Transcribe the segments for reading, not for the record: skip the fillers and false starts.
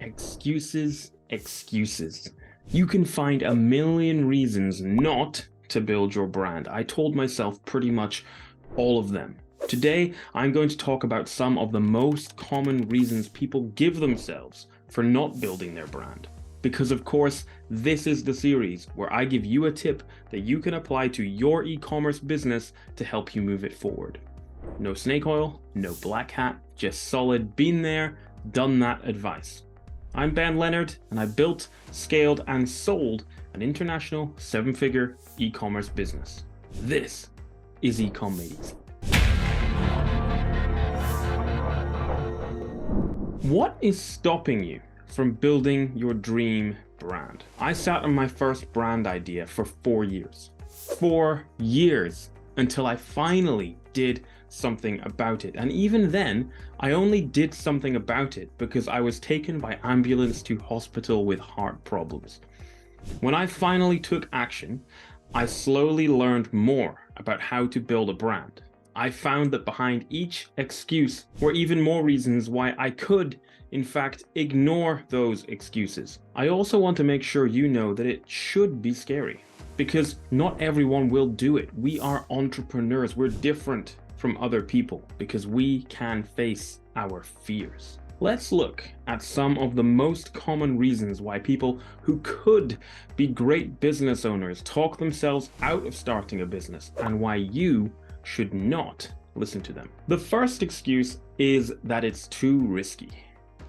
Excuses, excuses. You can find a million reasons not to build your brand. I told myself pretty much all of them. Today, I'm going to talk about some of the most common reasons people give themselves for not building their brand. Because of course, this is the series where I give you a tip that you can apply to your e-commerce business to help you move it forward. No snake oil, no black hat, just solid been there, done that advice. I'm Ben Leonard, and I built, scaled, and sold an international 7-figure e-commerce business. This is Ecom Made. What is stopping you from building your dream brand? I sat on my first brand idea for 4 years. 4 years until I finally did something about it. And even then, I only did something about it because I was taken by ambulance to hospital with heart problems. When I finally took action, I slowly learned more about how to build a brand. I found that behind each excuse were even more reasons why I could, in fact, ignore those excuses. I also want to make sure you know that it should be scary, because not everyone will do it. We are entrepreneurs. We're different from other people because we can face our fears. Let's look at some of the most common reasons why people who could be great business owners talk themselves out of starting a business, and why you should not listen to them. The first excuse is that it's too risky.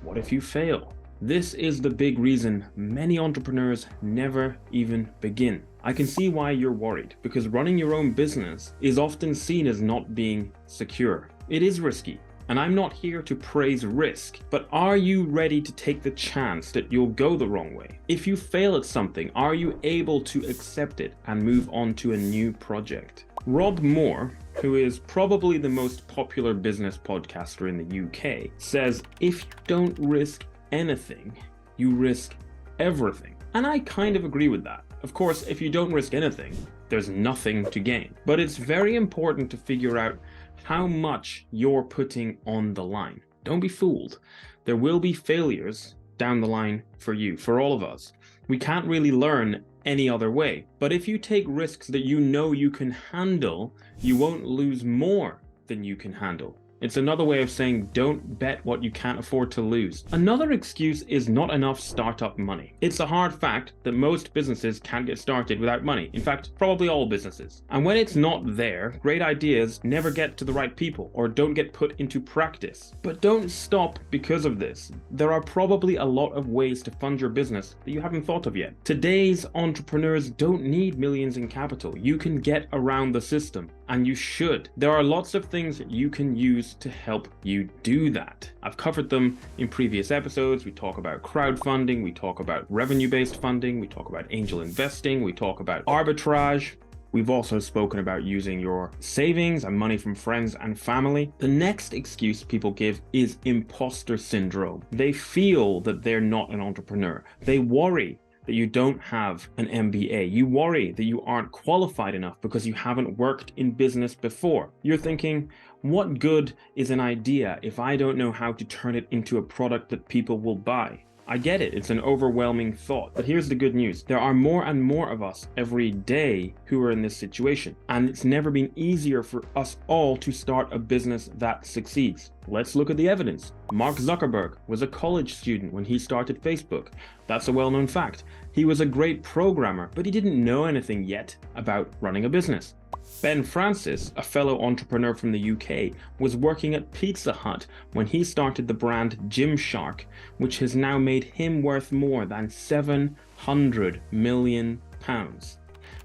What if you fail? This is the big reason many entrepreneurs never even begin. I can see why you're worried, because running your own business is often seen as not being secure. It is risky, and I'm not here to praise risk, but are you ready to take the chance that you'll go the wrong way? If you fail at something, are you able to accept it and move on to a new project? Rob Moore, who is probably the most popular business podcaster in the UK, says if you don't risk anything, you risk everything. And I kind of agree with that. Of course, if you don't risk anything, there's nothing to gain. But it's very important to figure out how much you're putting on the line. Don't be fooled. There will be failures down the line for you, for all of us. We can't really learn any other way. But if you take risks that you know you can handle, you won't lose more than you can handle. It's another way of saying don't bet what you can't afford to lose. Another excuse is not enough startup money. It's a hard fact that most businesses can't get started without money. In fact, probably all businesses. And when it's not there, great ideas never get to the right people or don't get put into practice. But don't stop because of this. There are probably a lot of ways to fund your business that you haven't thought of yet. Today's entrepreneurs don't need millions in capital. You can get around the system, and you should. There are lots of things that you can use to help you do that. I've covered them in previous episodes. We talk about crowdfunding, we talk about revenue-based funding, we talk about angel investing, we talk about arbitrage. We've also spoken about using your savings and money from friends and family. The next excuse people give is imposter syndrome. They feel that they're not an entrepreneur. They worry that you don't have an MBA. You worry that you aren't qualified enough because you haven't worked in business before. You're thinking, what good is an idea if I don't know how to turn it into a product that people will buy? I get it, it's an overwhelming thought, but here's the good news. There are more and more of us every day who are in this situation, and it's never been easier for us all to start a business that succeeds. Let's look at the evidence. Mark Zuckerberg was a college student when he started Facebook. That's a well-known fact. He was a great programmer, but he didn't know anything yet about running a business. Ben Francis, a fellow entrepreneur from the UK, was working at Pizza Hut when he started the brand Gymshark, which has now made him worth more than £700 million.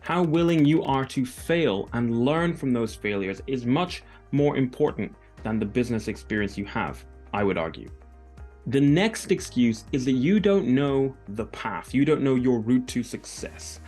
How willing you are to fail and learn from those failures is much more important than the business experience you have, I would argue. The next excuse is that you don't know the path. You don't know your route to success.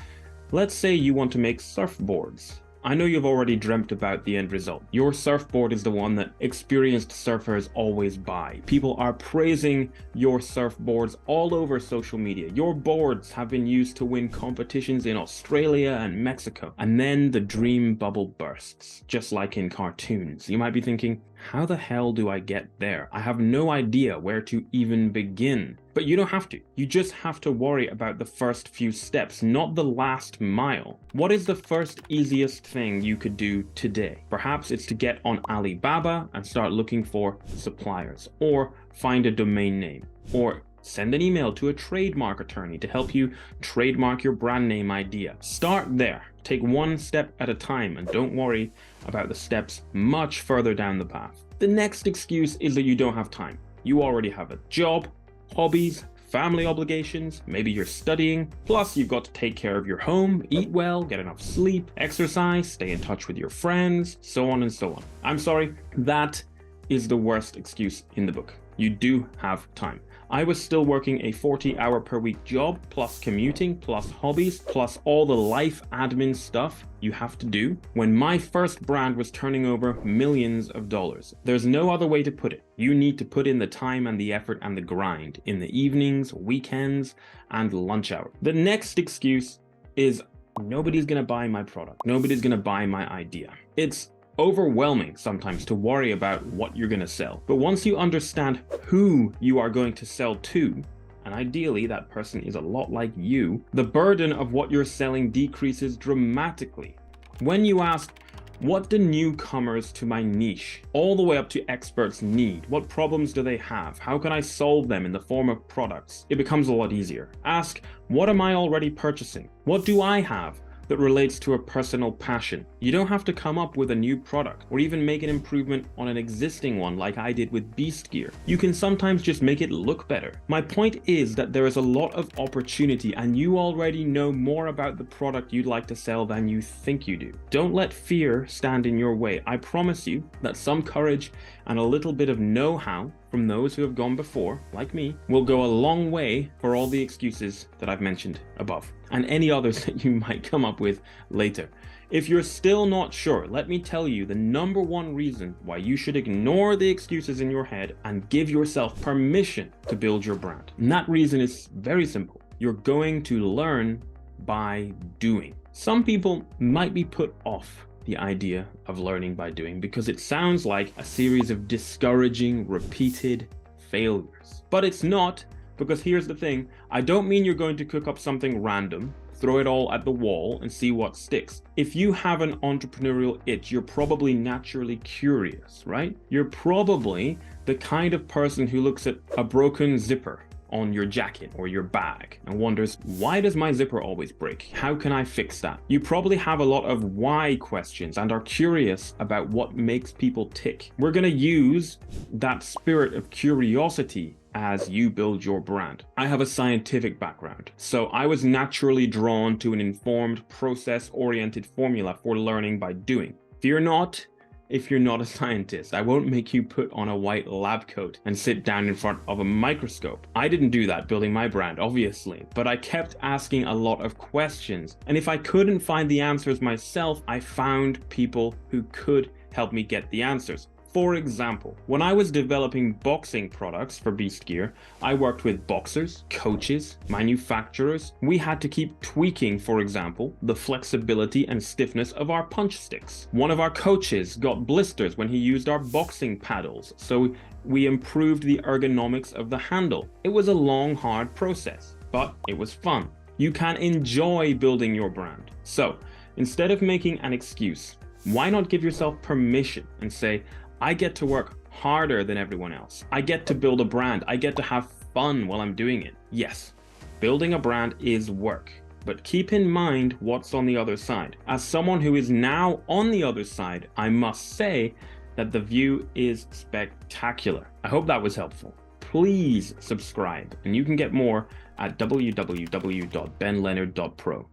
Let's say you want to make surfboards. I know you've already dreamt about the end result. Your surfboard is the one that experienced surfers always buy. People are praising your surfboards all over social media. Your boards have been used to win competitions in Australia and Mexico. And then the dream bubble bursts, just like in cartoons. You might be thinking, how the hell do I get there? I have no idea where to even begin. But you don't have to. You just have to worry about the first few steps, not the last mile. What is the first easiest thing you could do today? Perhaps it's to get on Alibaba and start looking for suppliers, or find a domain name, or send an email to a trademark attorney to help you trademark your brand name idea. Start there. Take one step at a time and don't worry about the steps much further down the path. The next excuse is that you don't have time. You already have a job, hobbies, family obligations, maybe you're studying, plus you've got to take care of your home, eat well, get enough sleep, exercise, stay in touch with your friends, so on and so on. I'm sorry, that is the worst excuse in the book. You do have time. I was still working a 40-hour per week job, plus commuting, plus hobbies, plus all the life admin stuff you have to do when my first brand was turning over millions of dollars. There's no other way to put it. You need to put in the time and the effort and the grind in the evenings, weekends, and lunch hour. The next excuse is nobody's gonna buy my product. Nobody's gonna buy my idea. It's overwhelming sometimes to worry about what you're going to sell. But once you understand who you are going to sell to, and ideally that person is a lot like you, the burden of what you're selling decreases dramatically. When you ask, what do newcomers to my niche, all the way up to experts need? What problems do they have? How can I solve them in the form of products? It becomes a lot easier. Ask, what am I already purchasing? What do I have that relates to a personal passion? You don't have to come up with a new product or even make an improvement on an existing one like I did with Beast Gear. You can sometimes just make it look better. My point is that there is a lot of opportunity and you already know more about the product you'd like to sell than you think you do. Don't let fear stand in your way. I promise you that some courage and a little bit of know-how from those who have gone before, like me, will go a long way for all the excuses that I've mentioned above, and any others that you might come up with later. If you're still not sure, let me tell you the number one reason why you should ignore the excuses in your head and give yourself permission to build your brand. And that reason is very simple. You're going to learn by doing. Some people might be put off the idea of learning by doing because it sounds like a series of discouraging, repeated failures. But it's not, because here's the thing, I don't mean you're going to cook up something random, throw it all at the wall and see what sticks. If you have an entrepreneurial itch, you're probably naturally curious, right? You're probably the kind of person who looks at a broken zipper on your jacket or your bag and wonders, why does my zipper always break? How can I fix that? You probably have a lot of why questions and are curious about what makes people tick. We're going to use that spirit of curiosity as you build your brand. I have a scientific background, so I was naturally drawn to an informed, process-oriented formula for learning by doing. Fear not, if you're not a scientist. I won't make you put on a white lab coat and sit down in front of a microscope. I didn't do that building my brand, obviously, but I kept asking a lot of questions. And if I couldn't find the answers myself, I found people who could help me get the answers. For example, when I was developing boxing products for Beast Gear, I worked with boxers, coaches, manufacturers. We had to keep tweaking, for example, the flexibility and stiffness of our punch sticks. One of our coaches got blisters when he used our boxing paddles, so we improved the ergonomics of the handle. It was a long, hard process, but it was fun. You can enjoy building your brand. So instead of making an excuse, why not give yourself permission and say, I get to work harder than everyone else. I get to build a brand. I get to have fun while I'm doing it. Yes, building a brand is work, but keep in mind what's on the other side. As someone who is now on the other side, I must say that the view is spectacular. I hope that was helpful. Please subscribe, and you can get more at www.benleonard.pro.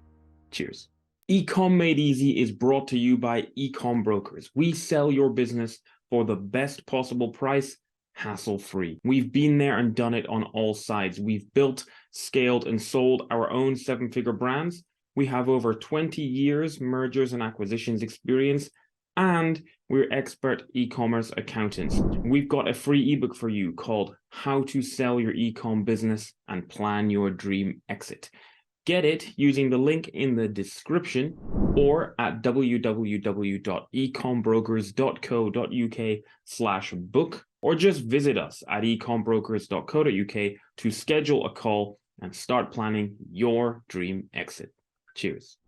Cheers. Ecom Made Easy is brought to you by Ecom Brokers. We sell your business for the best possible price, hassle-free. We've been there and done it on all sides. We've built, scaled, and sold our own seven-figure brands. We have over 20 years mergers and acquisitions experience, and we're expert e-commerce accountants. We've got a free ebook for you called How to Sell Your Ecom Business and Plan Your Dream Exit. Get it using the link in the description or at www.ecombrokers.co.uk/book, or just visit us at ecombrokers.co.uk to schedule a call and start planning your dream exit. Cheers.